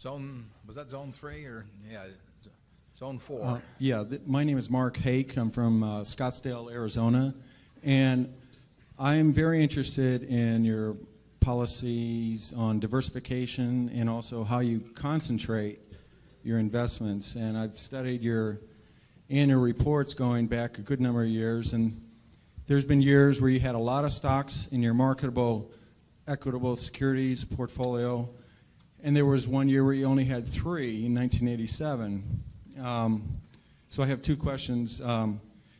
Was that zone 3 or yeah, zone 4? My name is Mark Hake. I'm from Scottsdale, Arizona, and I'm very interested in your policies on diversification and also how you concentrate your investments. And I've studied your annual reports going back a good number of years, and there's been years where you had a lot of stocks in your marketable equitable securities portfolio, and there was one year where you only had 3 in 1987. So I have 2 questions.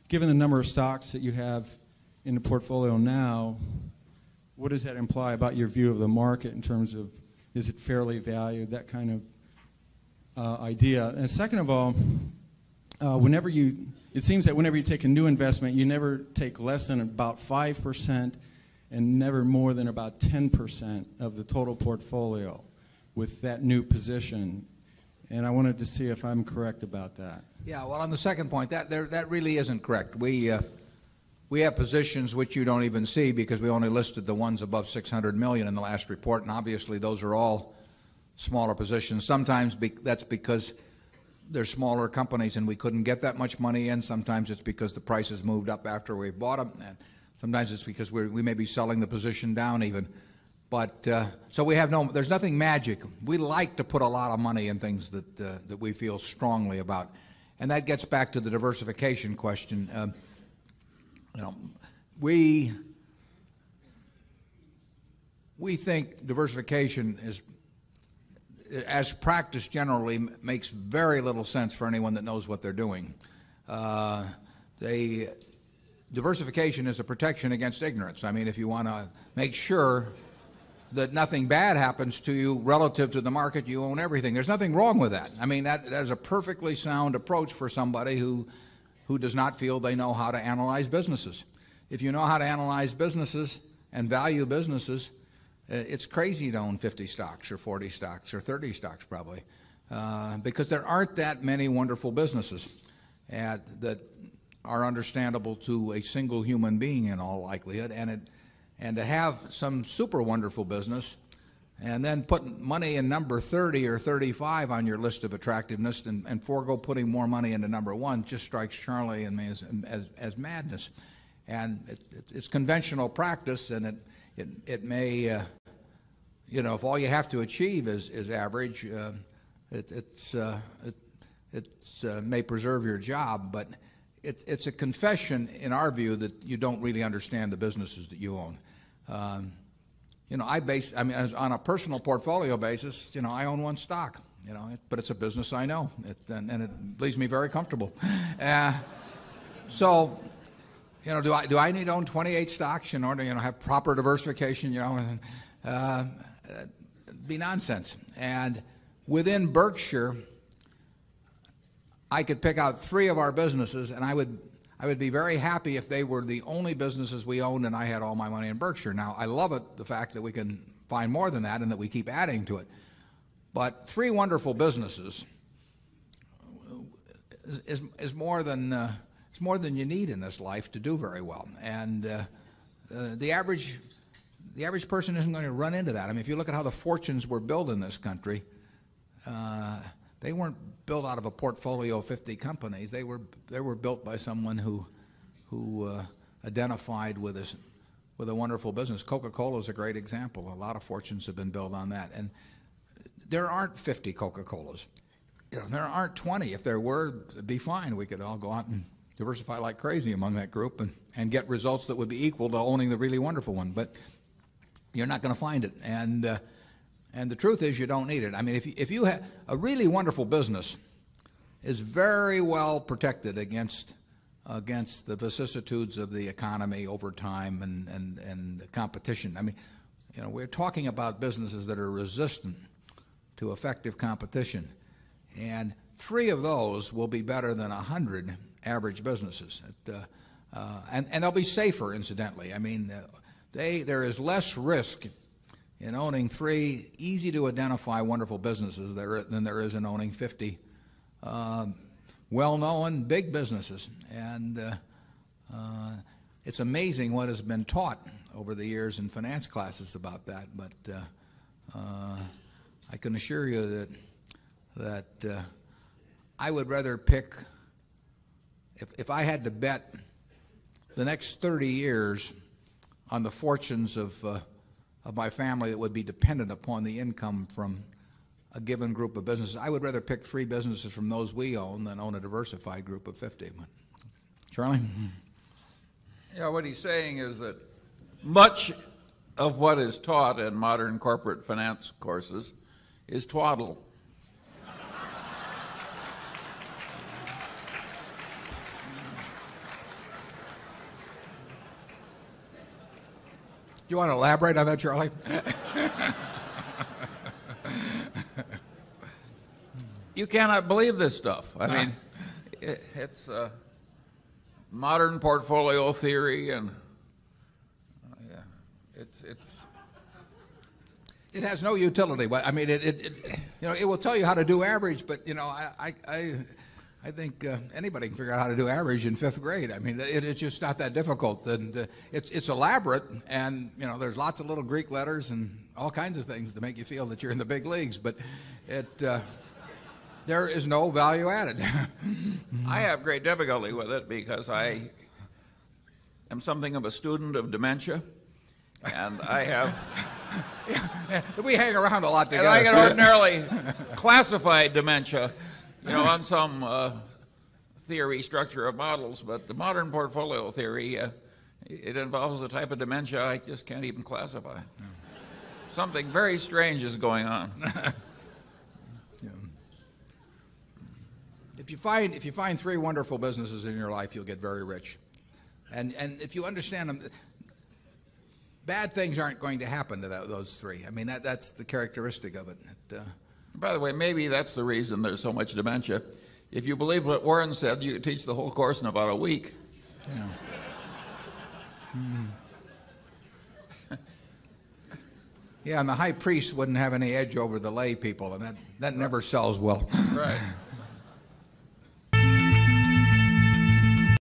Given the number of stocks that you have in the portfolio now, what does that imply about your view of the market in terms of, is it fairly valued, that kind of idea? And second of all, it seems that whenever you take a new investment, you never take less than about 5% and never more than about 10% of the total portfolio with that new position. And I wanted to see if I'm correct about that. Yeah, well, on the second point, that really isn't correct. We have positions which you don't even see because we only listed the ones above 600 million in the last report, and obviously those are all smaller positions. Sometimes that's because they're smaller companies and we couldn't get that much money in. Sometimes it's because the prices moved up after we bought them, and sometimes it's because we may be selling the position down even. But so there's nothing magic. We like to put a lot of money in things that we feel strongly about, and that gets back to the diversification question. We think diversification is, as practiced generally, makes very little sense for anyone that knows what they're doing. Diversification is a protection against ignorance. I mean, if you want to make sure that nothing bad happens to you relative to the market, you own everything. There's nothing wrong with that. I mean, that is a perfectly sound approach for somebody who does not feel they know how to analyze businesses. If you know how to analyze businesses and value businesses, it's crazy to own 50 stocks or 40 stocks or 30 stocks probably, because there aren't that many wonderful businesses that are understandable to a single human being in all likelihood, and to have some super wonderful business and then put money in number 30 or 35 on your list of attractiveness and forego putting more money into number 1 just strikes Charlie and me as madness. And it's conventional practice, and it may, if all you have to achieve is average, it may preserve your job, but it's a confession in our view that you don't really understand the businesses that you own. On a personal portfolio basis, I own 1 stock, but it's a business I know, and it leaves me very comfortable. So, do I need to own 28 stocks in order to have proper diversification? It'd be nonsense. And within Berkshire, I could pick out 3 of our businesses, and I would be very happy if they were the only businesses we owned and I had all my money in Berkshire. Now, I love the fact that we can find more than that and that we keep adding to it. But 3 wonderful businesses is more than you need in this life to do very well. And the average person isn't going to run into that. I mean, if you look at how the fortunes were built in this country, they weren't built out of a portfolio of 50 companies. They were built by someone who identified with a wonderful business. Coca-Cola is a great example. A lot of fortunes have been built on that. And there aren't 50 Coca-Colas. There aren't 20. If there were, it'd be fine. We could all go out and diversify like crazy among that group and get results that would be equal to owning the really wonderful one. But you're not going to find it. And the truth is, you don't need it. I mean, if you have a really wonderful business, is very well protected against the vicissitudes of the economy over time and the competition. I mean, we're talking about businesses that are resistant to effective competition, and 3 of those will be better than 100 average businesses, and they'll be safer, incidentally. I mean, there is less risk in owning 3 easy to identify wonderful businesses than there is in owning 50 well-known big businesses. And it's amazing what has been taught over the years in finance classes about that. But I can assure you that that I would rather pick, if I had to bet the next 30 years on the fortunes of my family that would be dependent upon the income from a given group of businesses, I would rather pick 3 businesses from those we own than own a diversified group of 50. Charlie? Yeah, what he's saying is that much of what is taught in modern corporate finance courses is twaddle. Do you want to elaborate on that, Charlie? You cannot believe this stuff. I mean, it's modern portfolio theory, and it has no utility. But I mean, it will tell you how to do average, but I think anybody can figure out how to do average in 5th grade. I mean, it's just not that difficult, and it's elaborate, and there's lots of little Greek letters and all kinds of things to make you feel that you're in the big leagues, but there is no value added. I have great difficulty with it because I am something of a student of dementia, and I have. We hang around a lot together. And I get ordinarily classified dementia, on some theory structure of models, but the modern portfolio theory, it involves a type of dementia I just can't even classify. No. Something very strange is going on. Yeah. If you find 3 wonderful businesses in your life, you'll get very rich, and if you understand them, bad things aren't going to happen to those 3. I mean, that's the characteristic of it. By the way, maybe that's the reason there's so much dementia. If you believe what Warren said, you could teach the whole course in about a week. Yeah. Yeah, and the high priest wouldn't have any edge over the lay people, and that never sells well. Right.